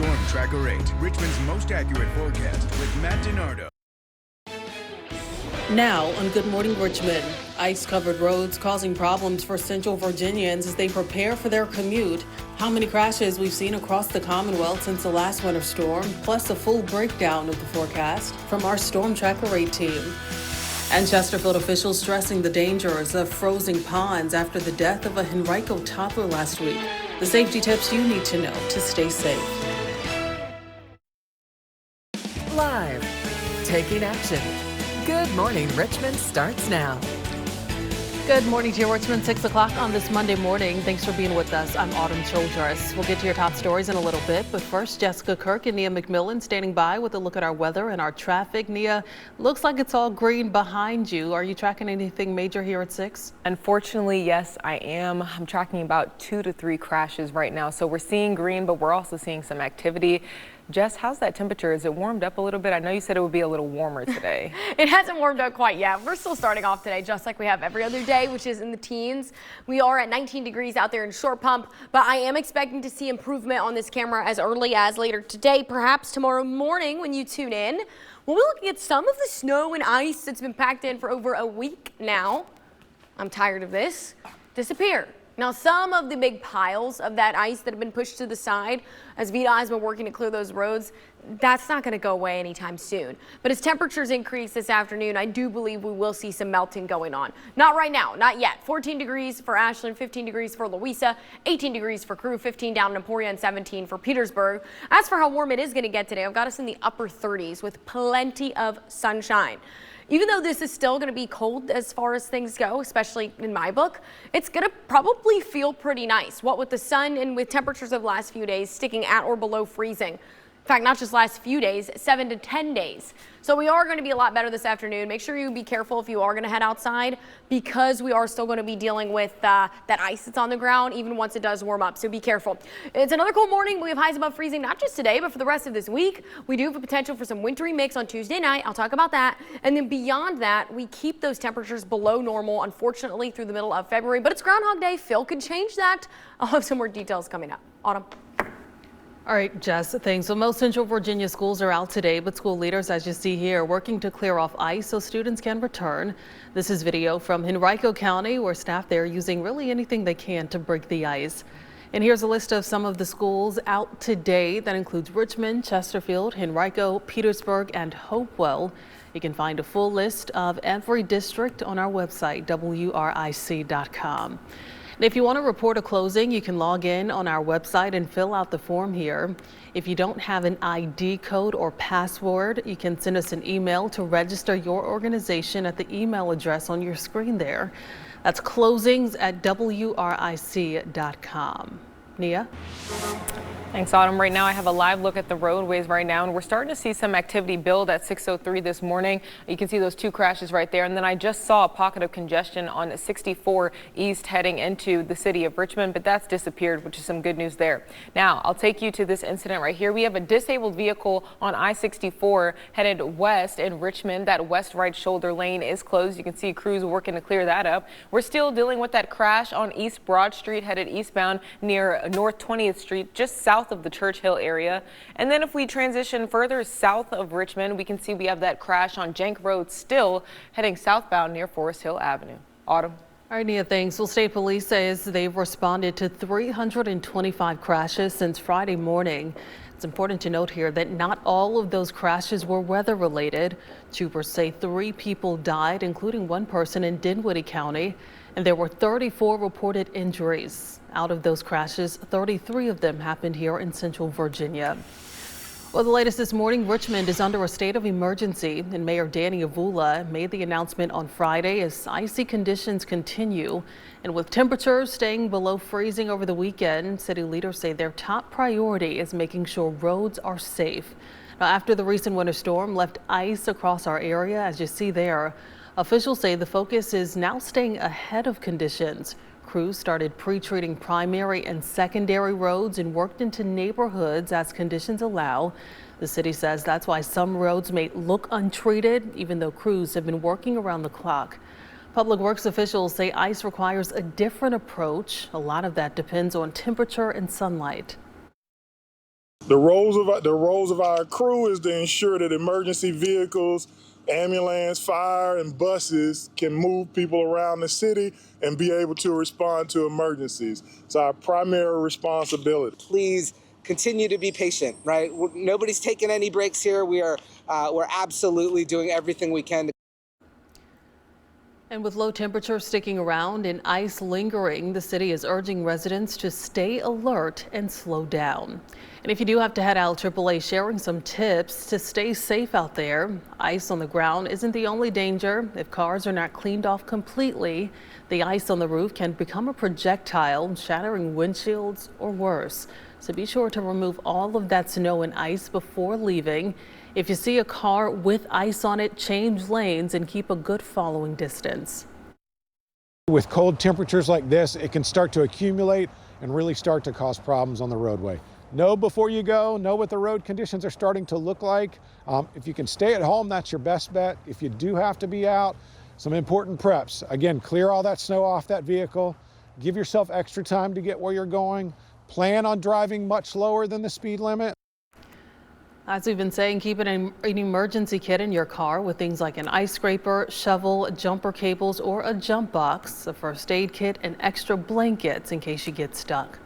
Storm Tracker 8, Richmond's most accurate forecast with Matt DiNardo. Now on Good Morning Richmond, ice-covered roads causing problems for Central Virginians as they prepare for their commute. How many crashes we've seen across the Commonwealth since the last winter storm, plus a full breakdown of the forecast from our Storm Tracker 8 team. And Chesterfield officials stressing the dangers of frozen ponds after the death of a Henrico toddler last week. The safety tips you need to know to stay safe. Live, taking action. Good Morning Richmond starts now. Good morning to you, Richmond, 6 o'clock on this Monday morning. Thanks for being with us. I'm Autumn Childress. We'll get to your top stories in a little bit, but first, Jessica Kirk and Nia McMillan standing by with a look at our weather and our traffic. Nia, looks like it's all green behind you. Are you tracking anything major here at 6? Unfortunately, yes, I am. I'm tracking about 2 to 3 crashes right now. So we're seeing green, but we're also seeing some activity. Jess, how's that temperature? Is it warmed up a little bit? I know you said it would be a little warmer today. It hasn't warmed up quite yet. We're still starting off today just like we have every other day, which is in the teens. We are at 19 degrees out there in Short Pump, but I am expecting to see improvement on this camera as early as later today, perhaps tomorrow morning when you tune in. We'll be looking at some of the snow and ice that's been packed in for over a week now. I'm tired of this. Disappear. Now, some of the big piles of that ice that have been pushed to the side as VDOT has been working to clear those roads, that's not going to go away anytime soon. But as temperatures increase this afternoon, I do believe we will see some melting going on. Not right now, not yet. 14 degrees for Ashland, 15 degrees for Louisa, 18 degrees for Crew, 15 down in Emporia, and 17 for Petersburg. As for how warm it is going to get today, I've got us in the upper 30s with plenty of sunshine. Even though this is still going to be cold as far as things go, especially in my book, it's going to probably feel pretty nice. What with the sun and with temperatures of the last few days sticking at or below freezing. In fact, not just last few days, 7 to 10 days. So we are going to be a lot better this afternoon. Make sure you be careful if you are going to head outside because we are still going to be dealing with that ice that's on the ground even once it does warm up. So be careful. It's another cold morning. We have highs above freezing, not just today, but for the rest of this week. We do have a potential for some wintry mix on Tuesday night. I'll talk about that. And then beyond that, we keep those temperatures below normal, unfortunately, through the middle of February. But it's Groundhog Day. Phil could change that. I'll have some more details coming up. Autumn. All right, Jess, thanks. So most Central Virginia schools are out today, but school leaders, as you see here, working to clear off ice so students can return. This is video from Henrico County, where staff there are using really anything they can to break the ice. And here's a list of some of the schools out today. That includes Richmond, Chesterfield, Henrico, Petersburg, and Hopewell. You can find a full list of every district on our website, WRIC.com. And if you want to report a closing, you can log in on our website and fill out the form here. If you don't have an ID code or password, you can send us an email to register your organization at the email address on your screen there. That's closings@WRIC.com. Nia? Thanks, Autumn. Right now, I have a live look at the roadways right now, and we're starting to see some activity build at 6:03 this morning. You can see those 2 crashes right there. And then I just saw a pocket of congestion on 64 East heading into the city of Richmond, but that's disappeared, which is some good news there. Now, I'll take you to this incident right here. We have a disabled vehicle on I-64 headed west in Richmond. That west right shoulder lane is closed. You can see crews working to clear that up. We're still dealing with that crash on East Broad Street headed eastbound near North 20th Street, just south of the Church Hill area. And then if we transition further south of Richmond, we can see we have that crash on Jenk Road still heading southbound near Forest Hill Avenue. Autumn. All right, Nia, thanks. Well, state police says they've responded to 325 crashes since Friday morning. It's important to note here that not all of those crashes were weather related. Troopers say 3 people died, including 1 person in Dinwiddie County, and there were 34 reported injuries. Out of those crashes, 33 of them happened here in Central Virginia. Well, the latest this morning, Richmond is under a state of emergency, and Mayor Danny Avula made the announcement on Friday as icy conditions continue. And with temperatures staying below freezing over the weekend, city leaders say their top priority is making sure roads are safe. Now, after the recent winter storm left ice across our area, as you see there, officials say the focus is now staying ahead of conditions. Crews started pre-treating primary and secondary roads and worked into neighborhoods as conditions allow. The city says that's why some roads may look untreated, even though crews have been working around the clock. Public Works officials say ice requires a different approach. A lot of that depends on temperature and sunlight. The roles of our crew is to ensure that emergency vehicles, ambulance, fire, and buses can move people around the city and be able to respond to emergencies. It's our primary responsibility. Please continue to be patient, right? Nobody's taking any breaks here. We're absolutely doing everything we can. And with low temperatures sticking around and ice lingering, the city is urging residents to stay alert and slow down. And if you do have to head out, AAA sharing some tips to stay safe out there. Ice on the ground isn't the only danger. If cars are not cleaned off completely, the ice on the roof can become a projectile, shattering windshields or worse. So be sure to remove all of that snow and ice before leaving. If you see a car with ice on it, change lanes and keep a good following distance. With cold temperatures like this, it can start to accumulate and really start to cause problems on the roadway. Know before you go, know what the road conditions are starting to look like. If you can stay at home, that's your best bet. If you do have to be out, some important preps. Again, clear all that snow off that vehicle. Give yourself extra time to get where you're going. Plan on driving much slower than the speed limit. As we've been saying, keep an emergency kit in your car with things like an ice scraper, shovel, jumper cables, or a jump box, a first aid kit, and extra blankets in case you get stuck.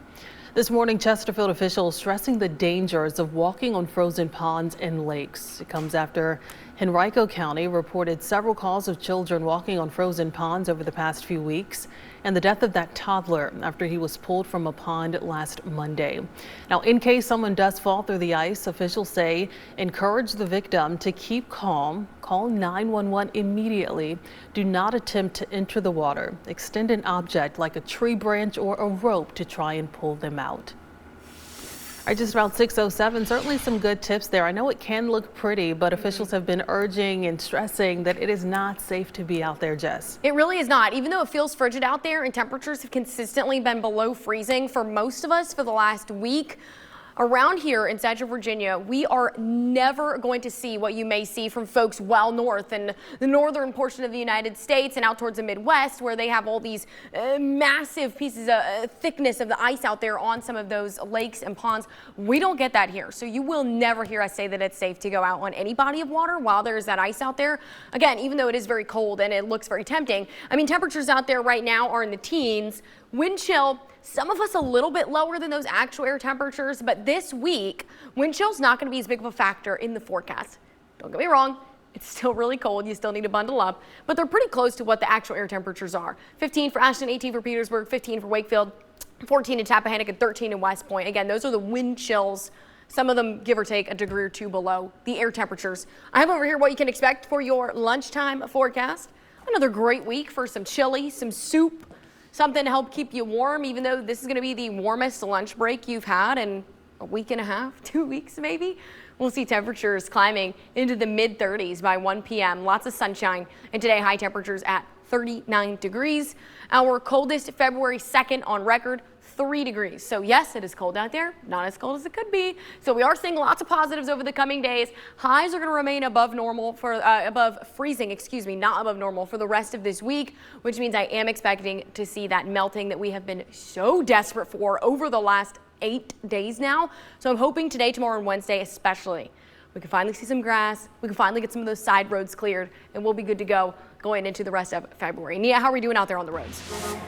This morning, Chesterfield officials stressing the dangers of walking on frozen ponds and lakes. It comes after Henrico County reported several calls of children walking on frozen ponds over the past few weeks, and the death of that toddler after he was pulled from a pond last Monday. Now, in case someone does fall through the ice, officials say encourage the victim to keep calm, call 911 immediately. Do not attempt to enter the water. Extend an object like a tree branch or a rope to try and pull them out. All right, just about 6:07, certainly some good tips there. I know it can look pretty, but officials have been urging and stressing that it is not safe to be out there, Jess. It really is not. Even though it feels frigid out there and temperatures have consistently been below freezing for most of us for the last week, around here in Central Virginia, we are never going to see what you may see from folks well north in the northern portion of the United States and out towards the Midwest, where they have all these massive pieces of thickness of the ice out there on some of those lakes and ponds. We don't get that here. So you will never hear us say that it's safe to go out on any body of water while there's that ice out there. Again, even though it is very cold and it looks very tempting, I mean, temperatures out there right now are in the teens. Wind chill, some of us a little bit lower than those actual air temperatures, but this week, wind chill's not going to be as big of a factor in the forecast. Don't get me wrong, it's still really cold. You still need to bundle up, but they're pretty close to what the actual air temperatures are. 15 for Ashton, 18 for Petersburg, 15 for Wakefield, 14 in Tappahannock, and 13 in West Point. Again, those are the wind chills. Some of them, give or take, a degree or two below the air temperatures. I have over here what you can expect for your lunchtime forecast. Another great week for some chili, some soup, something to help keep you warm, even though this is going to be the warmest lunch break you've had in a week and a half, 2 weeks maybe. We'll see temperatures climbing into the mid-30s by 1 p.m. Lots of sunshine, and today high temperatures at 39 degrees. Our coldest February 2nd on record, 3 degrees. So yes, it is cold out there, not as cold as it could be. So we are seeing lots of positives over the coming days. Highs are going to remain above normal for above freezing, not above normal for the rest of this week, which means I am expecting to see that melting that we have been so desperate for over the last 8 days now. So I'm hoping today, tomorrow, and Wednesday especially, we can finally see some grass. We can finally get some of those side roads cleared, and we'll be good to go going into the rest of February. Nia, how are we doing out there on the roads?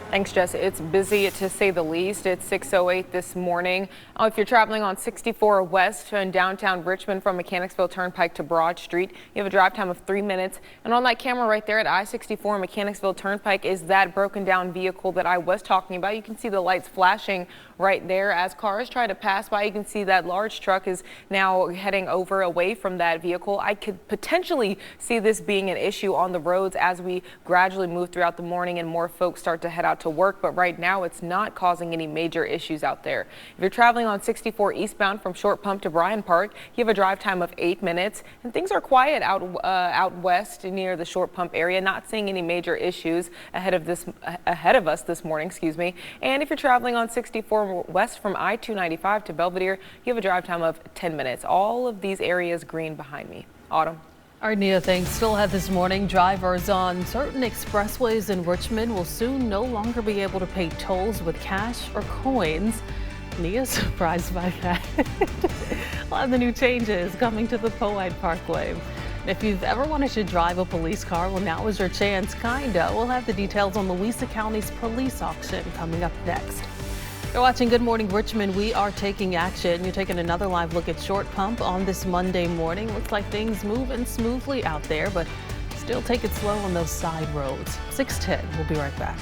Thanks, Jess. It's busy to say the least. It's 6:08 this morning. If you're traveling on 64 west in downtown Richmond from Mechanicsville Turnpike to Broad Street, you have a drive time of 3 minutes. And on that camera right there at I-64 Mechanicsville Turnpike is that broken down vehicle that I was talking about. You can see the lights flashing right there as cars try to pass by. You can see that large truck is now heading over away from that vehicle. I could potentially see this being an issue on the roads as we gradually move throughout the morning and more folks start to head out to work. But right now it's not causing any major issues out there. If you're traveling on 64 eastbound from Short Pump to Bryan Park, you have a drive time of 8 minutes, and things are quiet out west near the Short Pump area. Not seeing any major issues ahead of us this morning, And if you're traveling on 64 west from I-295 to Belvedere, you have a drive time of 10 minutes. All of these areas green behind me. Autumn. All right, Nia, thanks. Still ahead this morning, drivers on certain expressways in Richmond will soon no longer be able to pay tolls with cash or coins. Nia's surprised by that. A lot of the new changes coming to the Powhite Parkway. If you've ever wanted to drive a police car, well, now is your chance, kinda. We'll have the details on Louisa County's police auction coming up next. You're watching Good Morning Richmond. We are taking action. You're taking another live look at Short Pump on this Monday morning. Looks like things moving smoothly out there, but still take it slow on those side roads. 6:10. We'll be right back.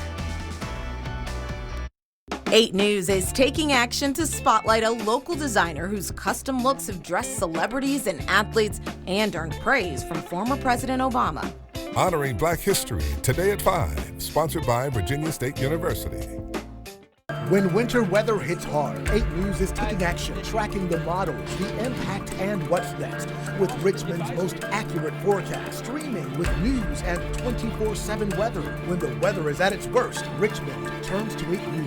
8 News is taking action to spotlight a local designer whose custom looks have dressed celebrities and athletes and earned praise from former President Obama. Honoring Black History today at 5, sponsored by Virginia State University. When winter weather hits hard, 8 News is taking action, tracking the models, the impact, and what's next. With Richmond's most accurate forecast, streaming with news and 24/7 weather. When the weather is at its worst, Richmond turns to 8 News.